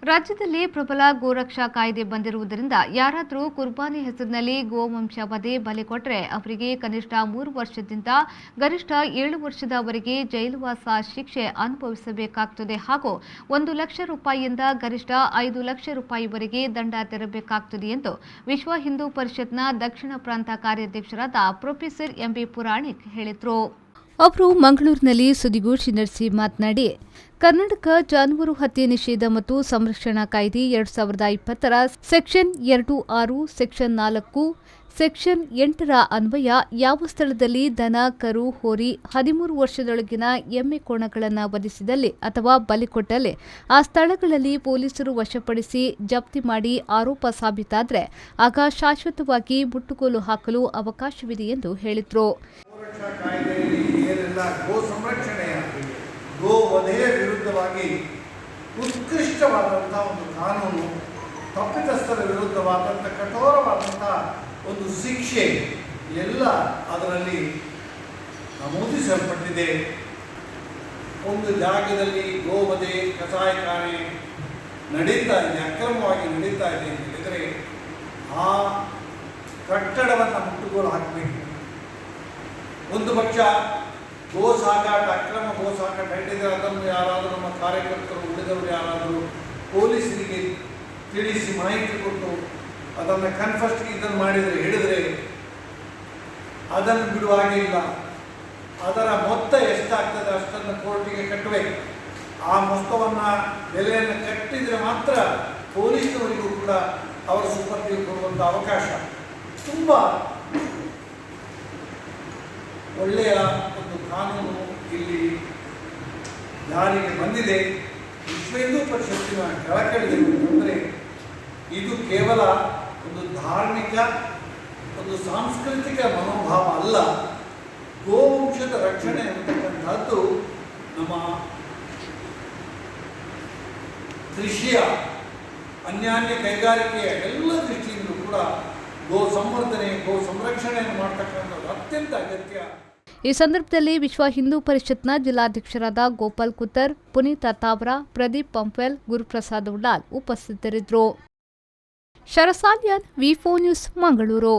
ರಾಜ್ಯದಲ್ಲಿ ಪ್ರಬಲ ಗೋರಕ್ಷಾ ಕಾಯ್ದೆ ಬಂದಿರುವುದರಿಂದ ಯಾರಾದರೂ ಕುರ್ಬಾನಿ ಹೆಸರಿನಲ್ಲಿ ಗೋವಂಶ ವಧೆ ಬಲಿ ಕೊಟ್ಟರೆ ಅವರಿಗೆ ಕನಿಷ್ಠ 3 ವರ್ಷದಿಂದ ಗರಿಷ್ಠ 7 ವರ್ಷದವರೆಗೆ ಜೈಲುವಾಸ ಶಿಕ್ಷೆ ಅನುಭವಿಸಬೇಕಾಗುತ್ತದೆ ಹಾಗೂ 1 ಲಕ್ಷ ರೂಪಾಯಿಯಿಂದ ಗರಿಷ್ಠ 5 ಲಕ್ಷ ರೂಪಾಯಿವರೆಗೆ ದಂಡ ತೆರಬೇಕಾಗುತ್ತದೆ ಎಂದು ವಿಶ್ವ ಹಿಂದೂ ಪರಿಷತ್ನ ದಕ್ಷಿಣ ಪ್ರಾಂತ ಕಾರ್ಯಾಧ್ಯಕ್ಷರಾದ ಪ್ರೊಫೆಸರ್ ಎಂಬಿ ಪುರಾಣಿಕ್ ಹೇಳಿದರು. ಅವರು ಮಂಗಳೂರಿನಲ್ಲಿ ಸುದ್ದಿಗೋಷ್ಠಿ ನಡೆಸಿ ಮಾತನಾಡಿ, ಕರ್ನಾಟಕ ಜಾನುವಾರು ಹತ್ಯೆ ನಿಷೇಧ ಮತ್ತು ಸಂರಕ್ಷಣಾ ಕಾಯ್ದೆ 2020ರ ಸೆಕ್ಷನ್ 2(6), ಸೆಕ್ಷನ್ 4, ಸೆಕ್ಷನ್ 8ರ ಅನ್ವಯ ಯಾವ ಸ್ಥಳದಲ್ಲಿ ದನ, ಕರು, ಹೋರಿ 13 ವರ್ಷದೊಳಗಿನ ಎಮ್ಮೆ ಕೋಣಗಳನ್ನು ವಧಿಸಿದಲ್ಲಿ ಅಥವಾ ಬಲಿ ಕೊಟ್ಟಲ್ಲಿ ಆ ಸ್ಥಳಗಳಲ್ಲಿ ಪೊಲೀಸರು ವಶಪಡಿಸಿ ಜಪ್ತಿ ಮಾಡಿ ಆರೋಪ ಸಾಬೀತಾದರೆ ಆಗ ಶಾಶ್ವತವಾಗಿ ಮುಟ್ಟುಗೋಲು ಹಾಕಲು ಅವಕಾಶವಿದೆ ಎಂದು ಹೇಳಿದರು. ಗೋ ಸಂರಕ್ಷಣೆಯ ಗೋ ವಧೆಯ ವಿರುದ್ಧವಾಗಿ ಉತ್ಕೃಷ್ಟವಾದಂತಹ ಒಂದು ಕಾನೂನು, ತಪ್ಪಿತಸ್ಥರ ವಿರುದ್ಧವಾದಂಥ ಕಠೋರವಾದಂತಹ ಒಂದು ಶಿಕ್ಷೆ ಎಲ್ಲ ಅದರಲ್ಲಿ ನಮೂದಿಸಲ್ಪಟ್ಟಿದೆ. ಒಂದು ಜಾಗದಲ್ಲಿ ಗೋವಧೆ ಕಸಾಯಿಖಾನೆ ನಡೀತಾ ಇದೆ, ಅಕ್ರಮವಾಗಿ ನಡೀತಾ ಇದೆ ಅಂತ ಹೇಳಿದರೆ ಆ ಕಟ್ಟಡವನ್ನು ಮುಟ್ಟುಗೋಲು ಹಾಕಬೇಕು. ಒಂದು ಪಕ್ಷ ಗೋ ಸಾಗಾಟ, ಅಕ್ರಮ ಗೋ ಸಾಗಾಟ ಹಿಡಿದರೆ ಅದನ್ನು ಯಾರಾದರೂ ನಮ್ಮ ಕಾರ್ಯಕರ್ತರು ಉಳಿದವರು ಯಾರಾದರೂ ಪೊಲೀಸರಿಗೆ ತಿಳಿಸಿ ಮಾಹಿತಿ ಕೊಟ್ಟು ಅದನ್ನು ಕನ್ಫಸ್ಟ್ಗೆ ಇದನ್ನು ಮಾಡಿದರೆ ಹಿಡಿದರೆ ಅದನ್ನು ಬಿಡುವ ಹಾಗೆ ಇಲ್ಲ. ಅದರ ಮೊತ್ತ ಎಷ್ಟಾಗ್ತದೆ ಅಷ್ಟನ್ನು ಕೋರ್ಟಿಗೆ ಕಟ್ಟಬೇಕು. ಆ ಮೊತ್ತವನ್ನು ಬೆಲೆಯನ್ನು ಕಟ್ಟಿದರೆ ಮಾತ್ರ ಪೊಲೀಸ್ನವರಿಗೂ ಕೂಡ ಅವರ ಸುಪರ್ದಿಗೆ ಕೊಡುವಂಥ ಅವಕಾಶ. ತುಂಬ ಒಳ್ಳೆಯ ಒಂದು ಕಾನೂನು ಇಲ್ಲಿ ಜಾರಿಗೆ ಬಂದಿದೆ. ವಿಶ್ವ ಹಿಂದೂ ಪರಿಷತ್ತಿನ ಕಳಕಳಿ ಅಂದರೆ ಇದು ಕೇವಲ ಒಂದು ಧಾರ್ಮಿಕ, ಒಂದು ಸಾಂಸ್ಕೃತಿಕ ಮನೋಭಾವ ಅಲ್ಲ. ಗೋವಂಶದ ರಕ್ಷಣೆ ಅನ್ನತಕ್ಕಂಥದ್ದು ನಮ್ಮ ಕೃಷಿಯ, ಅನ್ಯಾನ್ಯ ಕೈಗಾರಿಕೆಯ ಎಲ್ಲ ದೃಷ್ಟಿಯಿಂದಲೂ ಕೂಡ ಗೋ ಸಂವರ್ಧನೆ, ಗೋ ಸಂರಕ್ಷಣೆಯನ್ನು ಮಾಡತಕ್ಕಂಥದ್ದು ಅತ್ಯಂತ ಅಗತ್ಯ. ಈ ಸಂದರ್ಭದಲ್ಲಿ ವಿಶ್ವ ಹಿಂದೂ ಪರಿಷತ್ನ ಜಿಲ್ಲಾಧ್ಯಕ್ಷರಾದ ಗೋಪಾಲ್ ಕುತ್ತರ್, ಪುನೀತ್ ಅತ್ತಾವರ, ಪ್ರದೀಪ್ ಪಂಪ್ವೆಲ್, ಗುರುಪ್ರಸಾದ್ ಉಳ್ಳಾಲ್ ಉಪಸ್ಥಿತರಿದ್ದರು. ಶರಸಾಲಿಯನ್, ವಿ4 ನ್ಯೂಸ್, ಮಂಗಳೂರು.